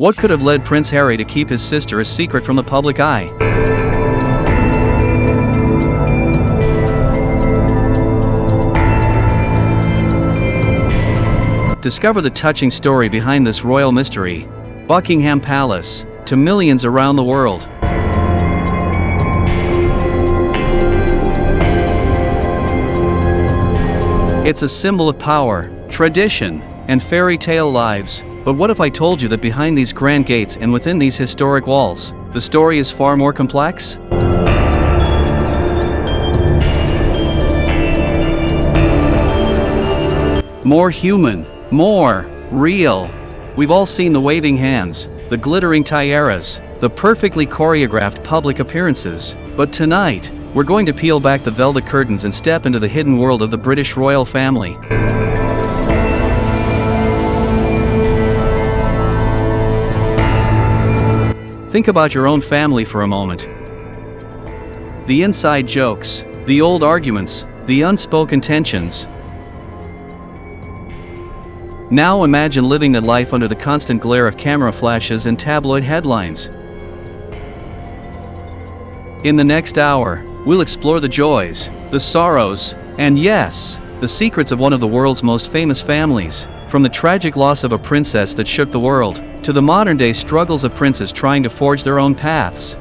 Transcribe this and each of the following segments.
What could have led Prince Harry to keep his sister a secret from the public eye? Discover the touching story behind this royal mystery. Buckingham Palace, to millions around the world. It's a symbol of power, tradition, and fairy tale lives. But what if I told you that behind these grand gates and within these historic walls, the story is far more complex? More human, more real. We've all seen the waving hands, the glittering tiaras, the perfectly choreographed public appearances. But tonight, we're going to peel back the velvet curtains and step into the hidden world of the British royal family. Think about your own family for a moment. The inside jokes, the old arguments, the unspoken tensions. Now imagine living that life under the constant glare of camera flashes and tabloid headlines. In the next hour, we'll explore the joys, the sorrows, and yes, the secrets of one of the world's most famous families. From the tragic loss of a princess that shook the world, to the modern-day struggles of princes trying to forge their own paths.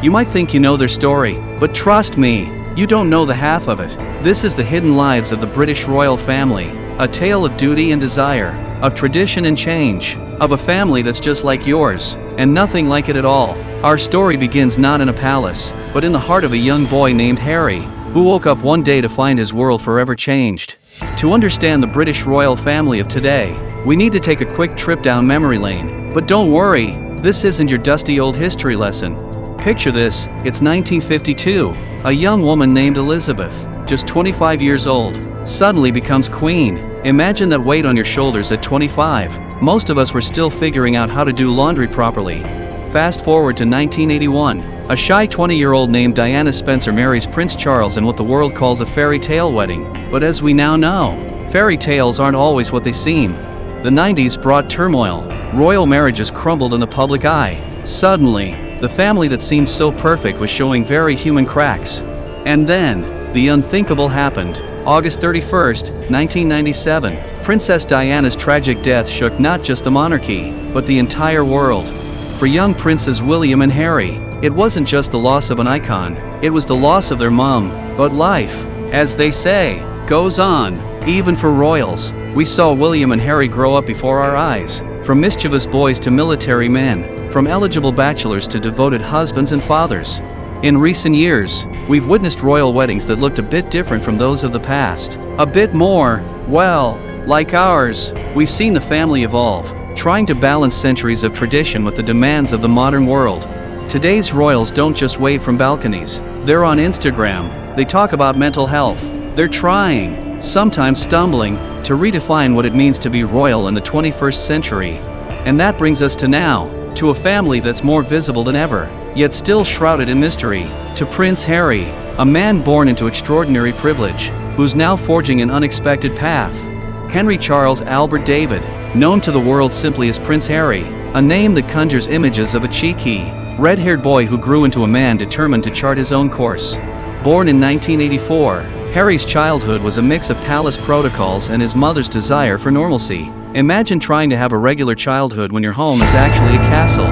You might think you know their story, but trust me, you don't know the half of it. This is the hidden lives of the British royal family, a tale of duty and desire, of tradition and change, of a family that's just like yours, and nothing like it at all. Our story begins not in a palace, but in the heart of a young boy named Harry, who woke up one day to find his world forever changed. To understand the British royal family of today, we need to take a quick trip down memory lane. But don't worry, this isn't your dusty old history lesson. Picture this, it's 1952. A young woman named Elizabeth, just 25 years old, suddenly becomes queen. Imagine that weight on your shoulders at 25. Most of us were still figuring out how to do laundry properly. Fast forward to 1981. A shy 20-year-old named Diana Spencer marries Prince Charles in what the world calls a fairy tale wedding. But as we now know, fairy tales aren't always what they seem. The 90s brought turmoil. Royal marriages crumbled in the public eye. Suddenly, the family that seemed so perfect was showing very human cracks. And then, the unthinkable happened. August 31st, 1997. Princess Diana's tragic death shook not just the monarchy, but the entire world. For young Princes William and Harry, it wasn't just the loss of an icon, it was the loss of their mom. But life, as they say, goes on. Even for royals, we saw William and Harry grow up before our eyes. From mischievous boys to military men, from eligible bachelors to devoted husbands and fathers. In recent years, we've witnessed royal weddings that looked a bit different from those of the past. A bit more, well, like ours. We've seen the family evolve, trying to balance centuries of tradition with the demands of the modern world. Today's royals don't just wave from balconies. They're on Instagram. They talk about mental health. They're trying, sometimes stumbling, to redefine what it means to be royal in the 21st century. And that brings us to now, to a family that's more visible than ever, yet still shrouded in mystery. To Prince Harry, a man born into extraordinary privilege, who's now forging an unexpected path. Henry Charles Albert David, known to the world simply as Prince Harry, a name that conjures images of a cheeky, red-haired boy who grew into a man determined to chart his own course. Born in 1984, Harry's childhood was a mix of palace protocols and his mother's desire for normalcy. Imagine trying to have a regular childhood when your home is actually a castle.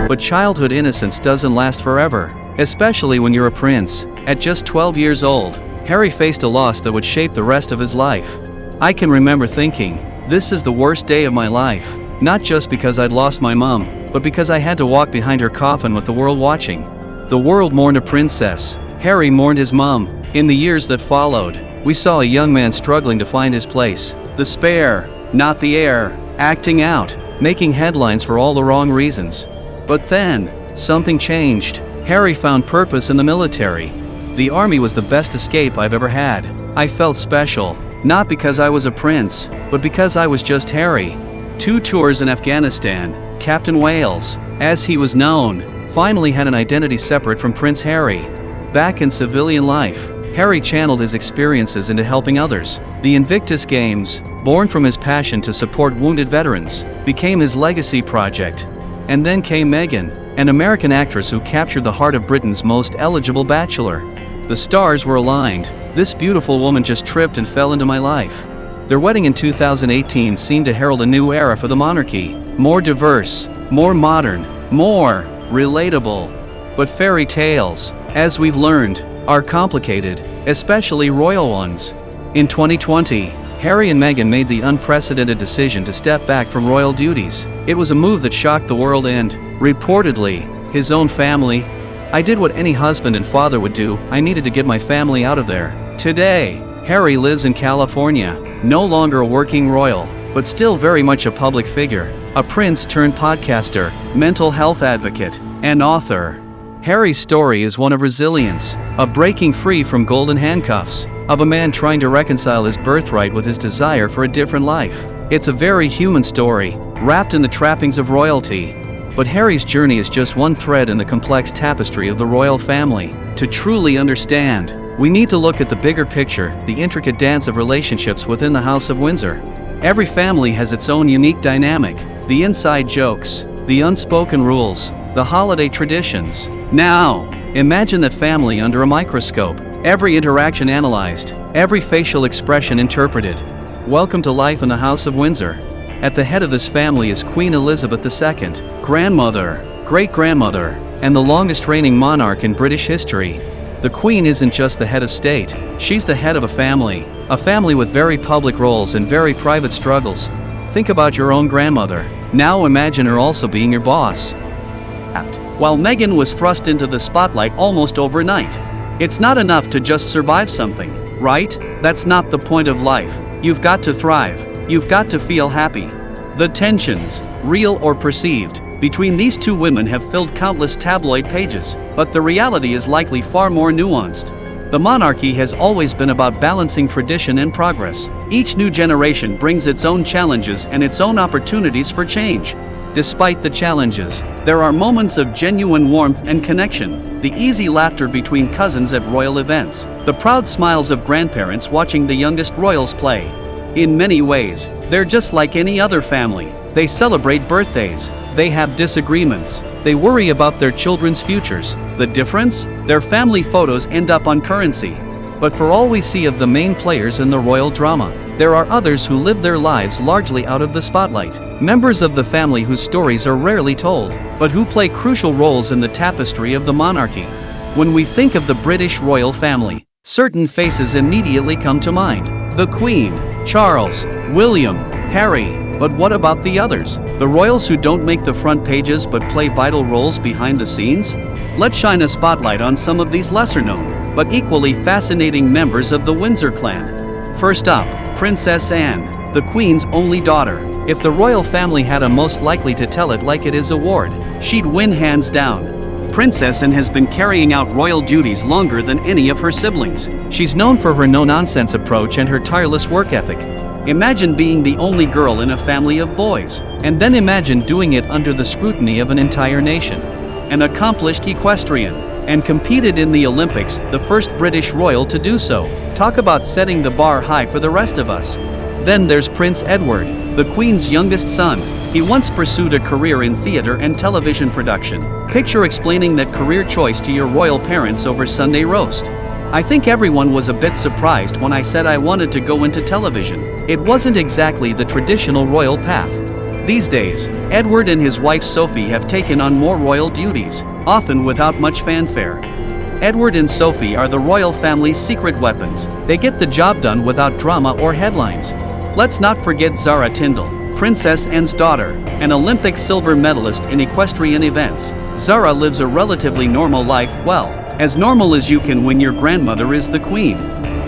But childhood innocence doesn't last forever, especially when you're a prince. At just 12 years old, Harry faced a loss that would shape the rest of his life. I can remember thinking, this is the worst day of my life, not just because I'd lost my mom, but because I had to walk behind her coffin with the world watching. The world mourned a princess. Harry mourned his mom. In the years that followed, we saw a young man struggling to find his place. The spare, not the heir, acting out, making headlines for all the wrong reasons. But then, something changed. Harry found purpose in the military. The army was the best escape I've ever had. I felt special, not because I was a prince, but because I was just Harry. 2 tours in Afghanistan, Captain Wales, as he was known, finally had an identity separate from Prince Harry. Back in civilian life, Harry channeled his experiences into helping others. The Invictus Games, born from his passion to support wounded veterans, became his legacy project. And then came Meghan, an American actress who captured the heart of Britain's most eligible bachelor. The stars were aligned. This beautiful woman just tripped and fell into my life. Their wedding in 2018 seemed to herald a new era for the monarchy. More diverse, more modern, more relatable. But fairy tales, as we've learned, are complicated, especially royal ones. In 2020, Harry and Meghan made the unprecedented decision to step back from royal duties. It was a move that shocked the world and, reportedly, his own family. I did what any husband and father would do. I needed to get my family out of there. Today, Harry lives in California, no longer a working royal, but still very much a public figure, a prince turned podcaster, mental health advocate, and author. Harry's story is one of resilience, of breaking free from golden handcuffs, of a man trying to reconcile his birthright with his desire for a different life. It's a very human story, wrapped in the trappings of royalty. But Harry's journey is just one thread in the complex tapestry of the royal family. To truly understand, we need to look at the bigger picture, the intricate dance of relationships within the House of Windsor. Every family has its own unique dynamic, the inside jokes, the unspoken rules, the holiday traditions. Now, imagine that family under a microscope, every interaction analyzed, every facial expression interpreted. Welcome to life in the House of Windsor. At the head of this family is Queen Elizabeth II, grandmother, great-grandmother, and the longest reigning monarch in British history. The Queen isn't just the head of state, she's the head of a family with very public roles and very private struggles. Think about your own grandmother. Now imagine her also being your boss. While Meghan was thrust into the spotlight almost overnight. It's not enough to just survive something, right? That's not the point of life. You've got to thrive. You've got to feel happy. The tensions, real or perceived, between these two women have filled countless tabloid pages, but the reality is likely far more nuanced. The monarchy has always been about balancing tradition and progress. Each new generation brings its own challenges and its own opportunities for change. Despite the challenges, there are moments of genuine warmth and connection, the easy laughter between cousins at royal events, the proud smiles of grandparents watching the youngest royals play. In many ways, they're just like any other family. They celebrate birthdays, they have disagreements, they worry about their children's futures. The difference? Their family photos end up on currency. But for all we see of the main players in the royal drama, there are others who live their lives largely out of the spotlight. Members of the family whose stories are rarely told, but who play crucial roles in the tapestry of the monarchy. When we think of the British royal family, certain faces immediately come to mind. The Queen, Charles, William, Harry. But what about the others? The royals who don't make the front pages but play vital roles behind the scenes? Let's shine a spotlight on some of these lesser-known, but equally fascinating members of the Windsor clan. First up, Princess Anne, the Queen's only daughter. If the royal family had a most likely to tell it like it is award, she'd win hands down. Princess Anne has been carrying out royal duties longer than any of her siblings. She's known for her no-nonsense approach and her tireless work ethic. Imagine being the only girl in a family of boys, and then imagine doing it under the scrutiny of an entire nation. An accomplished equestrian, and competed in the Olympics, the first British royal to do so. Talk about setting the bar high for the rest of us. Then there's Prince Edward, the Queen's youngest son. He once pursued a career in theater and television production. Picture explaining that career choice to your royal parents over Sunday roast. I think everyone was a bit surprised when I said I wanted to go into television. It wasn't exactly the traditional royal path. These days, Edward and his wife Sophie have taken on more royal duties, often without much fanfare. Edward and Sophie are the royal family's secret weapons. They get the job done without drama or headlines. Let's not forget Zara Tindall, Princess Anne's daughter, an Olympic silver medalist in equestrian events. Zara lives a relatively normal life, well, as normal as you can when your grandmother is the Queen.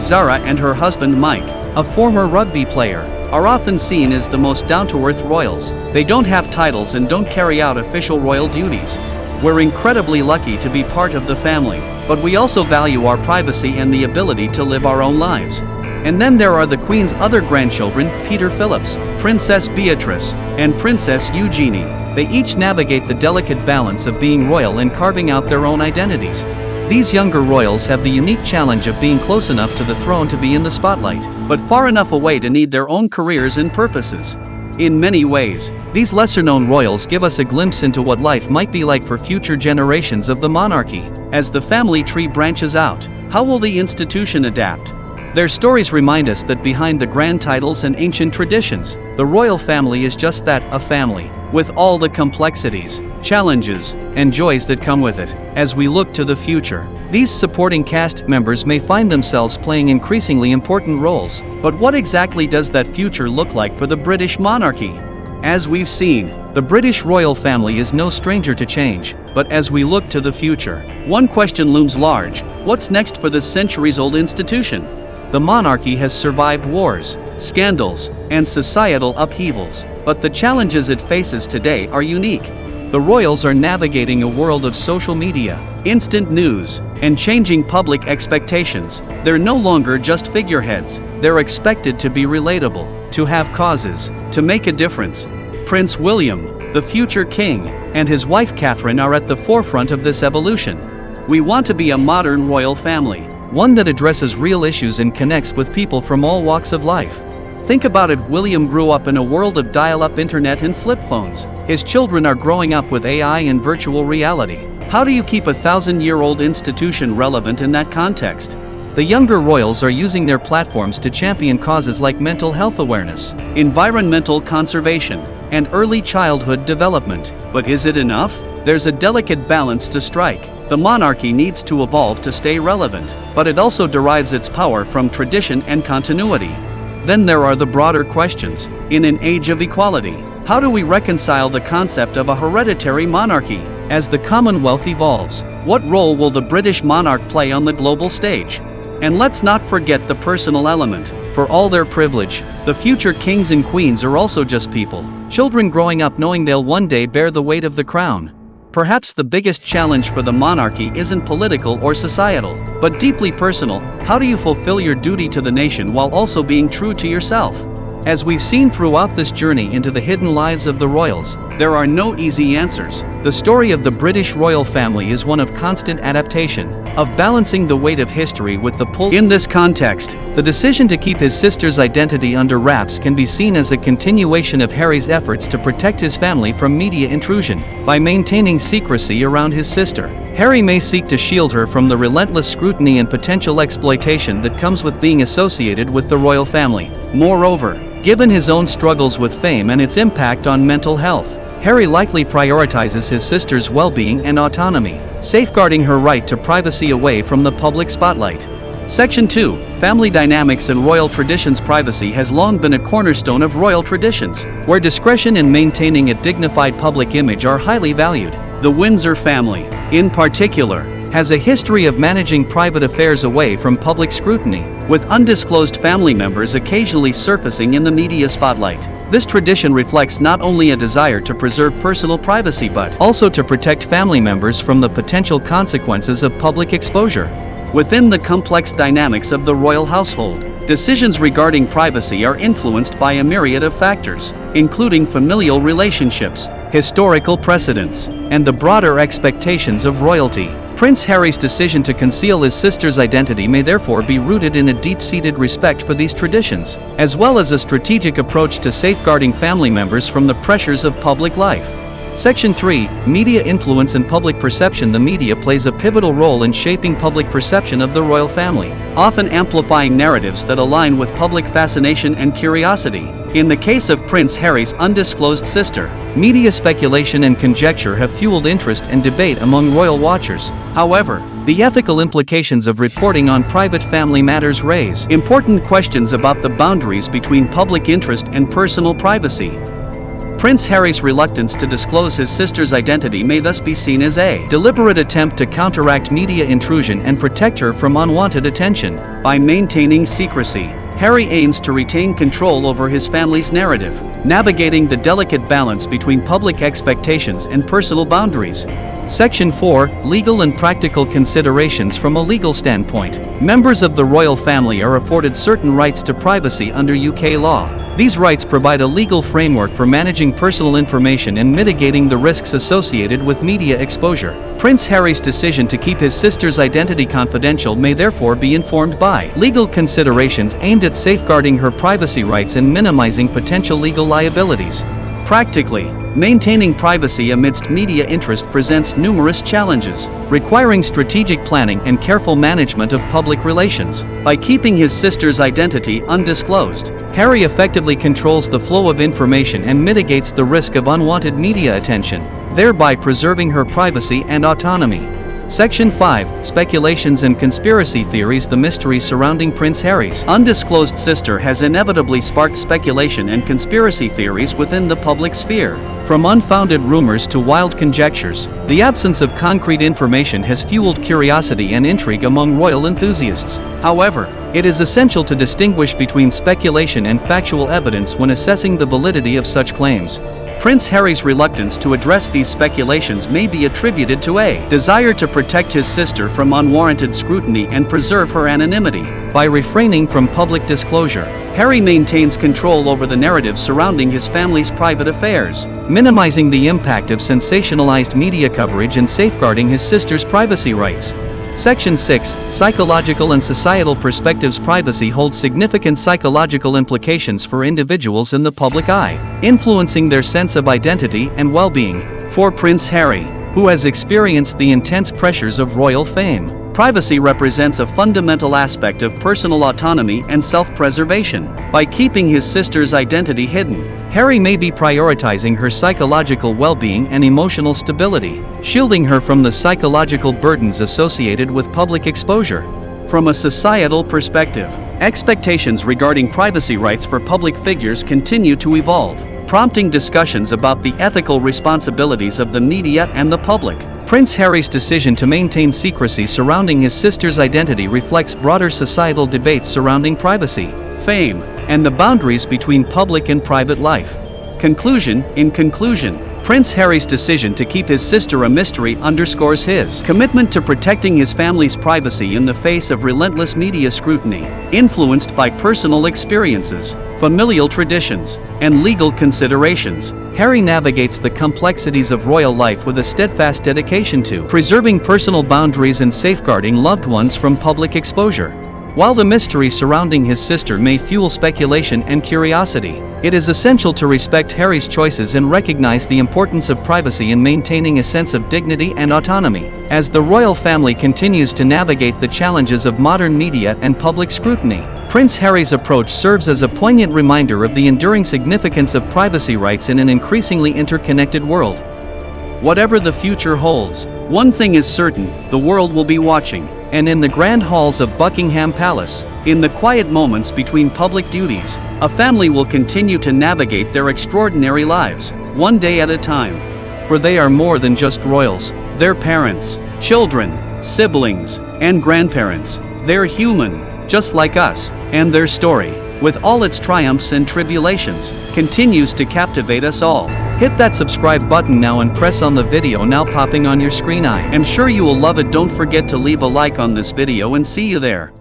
Zara and her husband Mike, a former rugby player, are often seen as the most down-to-earth royals. They don't have titles and don't carry out official royal duties. We're incredibly lucky to be part of the family, but we also value our privacy and the ability to live our own lives. And then there are the Queen's other grandchildren, Peter Phillips, Princess Beatrice, and Princess Eugenie. They each navigate the delicate balance of being royal and carving out their own identities. These younger royals have the unique challenge of being close enough to the throne to be in the spotlight, but far enough away to need their own careers and purposes. In many ways, these lesser-known royals give us a glimpse into what life might be like for future generations of the monarchy. As the family tree branches out, how will the institution adapt? Their stories remind us that behind the grand titles and ancient traditions, the royal family is just that, a family, with all the complexities, challenges, and joys that come with it. As we look to the future, these supporting cast members may find themselves playing increasingly important roles. But what exactly does that future look like for the British monarchy? As we've seen, the British royal family is no stranger to change, but as we look to the future, one question looms large: what's next for this centuries-old institution? The monarchy has survived wars, scandals, and societal upheavals, but the challenges it faces today are unique. The royals are navigating a world of social media, instant news, and changing public expectations. They're no longer just figureheads, they're expected to be relatable, to have causes, to make a difference. Prince William, the future king, and his wife Catherine are at the forefront of this evolution. We want to be a modern royal family, one that addresses real issues and connects with people from all walks of life. Think about it: William grew up in a world of dial-up internet and flip phones. His children are growing up with AI and virtual reality. How do you keep a 1,000-year-old institution relevant in that context? The younger royals are using their platforms to champion causes like mental health awareness, environmental conservation, and early childhood development. But is it enough? There's a delicate balance to strike. The monarchy needs to evolve to stay relevant, but it also derives its power from tradition and continuity. Then there are the broader questions. In an age of equality, how do we reconcile the concept of a hereditary monarchy? As the Commonwealth evolves, what role will the British monarch play on the global stage? And let's not forget the personal element. For all their privilege, the future kings and queens are also just people, children growing up knowing they'll one day bear the weight of the crown. Perhaps the biggest challenge for the monarchy isn't political or societal, but deeply personal. How do you fulfill your duty to the nation while also being true to yourself? As we've seen throughout this journey into the hidden lives of the royals, there are no easy answers. The story of the British royal family is one of constant adaptation, of balancing the weight of history with the pull. In this context, the decision to keep his sister's identity under wraps can be seen as a continuation of Harry's efforts to protect his family from media intrusion. By maintaining secrecy around his sister, Harry may seek to shield her from the relentless scrutiny and potential exploitation that comes with being associated with the royal family. Moreover, given his own struggles with fame and its impact on mental health, Harry likely prioritizes his sister's well-being and autonomy, safeguarding her right to privacy away from the public spotlight. Section 2. Family Dynamics and Royal Traditions. Privacy has long been a cornerstone of royal traditions, where discretion and maintaining a dignified public image are highly valued. The Windsor family, in particular, has a history of managing private affairs away from public scrutiny, with undisclosed family members occasionally surfacing in the media spotlight. This tradition reflects not only a desire to preserve personal privacy but also to protect family members from the potential consequences of public exposure. Within the complex dynamics of the royal household, decisions regarding privacy are influenced by a myriad of factors, including familial relationships, historical precedents, and the broader expectations of royalty. Prince Harry's decision to conceal his sister's identity may therefore be rooted in a deep-seated respect for these traditions, as well as a strategic approach to safeguarding family members from the pressures of public life. Section 3. Media Influence and Public Perception. The media plays a pivotal role in shaping public perception of the royal family, often amplifying narratives that align with public fascination and curiosity. In the case of Prince Harry's undisclosed sister, media speculation and conjecture have fueled interest and debate among royal watchers. However, the ethical implications of reporting on private family matters raise important questions about the boundaries between public interest and personal privacy. Prince Harry's reluctance to disclose his sister's identity may thus be seen as a deliberate attempt to counteract media intrusion and protect her from unwanted attention. By maintaining secrecy, Harry aims to retain control over his family's narrative, navigating the delicate balance between public expectations and personal boundaries. Section 4. Legal and practical considerations from a legal standpoint. Members of the royal family are afforded certain rights to privacy under UK law. These rights provide a legal framework for managing personal information and mitigating the risks associated with media exposure. Prince Harry's decision to keep his sister's identity confidential may therefore be informed by legal considerations aimed at safeguarding her privacy rights and minimizing potential legal liabilities. Practically, maintaining privacy amidst media interest presents numerous challenges, requiring strategic planning and careful management of public relations. By keeping his sister's identity undisclosed, Harry effectively controls the flow of information and mitigates the risk of unwanted media attention, thereby preserving her privacy and autonomy. Section 5. Speculations and conspiracy theories. The mystery surrounding Prince Harry's undisclosed sister has inevitably sparked speculation and conspiracy theories within the public sphere. From unfounded rumors to wild conjectures, the absence of concrete information has fueled curiosity and intrigue among royal enthusiasts. However, it is essential to distinguish between speculation and factual evidence when assessing the validity of such claims. Prince Harry's reluctance to address these speculations may be attributed to a desire to protect his sister from unwarranted scrutiny and preserve her anonymity. By refraining from public disclosure, Harry maintains control over the narrative surrounding his family's private affairs, minimizing the impact of sensationalized media coverage and safeguarding his sister's privacy rights. Section 6. Psychological and societal perspectives. Privacy holds significant psychological implications for individuals in the public eye, influencing their sense of identity and well-being. For Prince Harry, who has experienced the intense pressures of royal fame, privacy represents a fundamental aspect of personal autonomy and self-preservation. By keeping his sister's identity hidden, Harry may be prioritizing her psychological well-being and emotional stability, shielding her from the psychological burdens associated with public exposure. From a societal perspective, expectations regarding privacy rights for public figures continue to evolve, prompting discussions about the ethical responsibilities of the media and the public. Prince Harry's decision to maintain secrecy surrounding his sister's identity reflects broader societal debates surrounding privacy, fame, and the boundaries between public and private life. Conclusion. In conclusion, Prince Harry's decision to keep his sister a mystery underscores his commitment to protecting his family's privacy in the face of relentless media scrutiny. Influenced by personal experiences, familial traditions, and legal considerations, Harry navigates the complexities of royal life with a steadfast dedication to preserving personal boundaries and safeguarding loved ones from public exposure. While the mystery surrounding his sister may fuel speculation and curiosity, it is essential to respect Harry's choices and recognize the importance of privacy in maintaining a sense of dignity and autonomy. As the royal family continues to navigate the challenges of modern media and public scrutiny, Prince Harry's approach serves as a poignant reminder of the enduring significance of privacy rights in an increasingly interconnected world. Whatever the future holds, one thing is certain: the world will be watching. And in the grand halls of Buckingham Palace, in the quiet moments between public duties, a family will continue to navigate their extraordinary lives, one day at a time. For they are more than just royals. They're parents, children, siblings, and grandparents. They're human, just like us, and their story, with all its triumphs and tribulations, continues to captivate us all. Hit that subscribe button now and press on the video now popping on your screen. I am sure you will love it. Don't forget to leave a like on this video and see you there.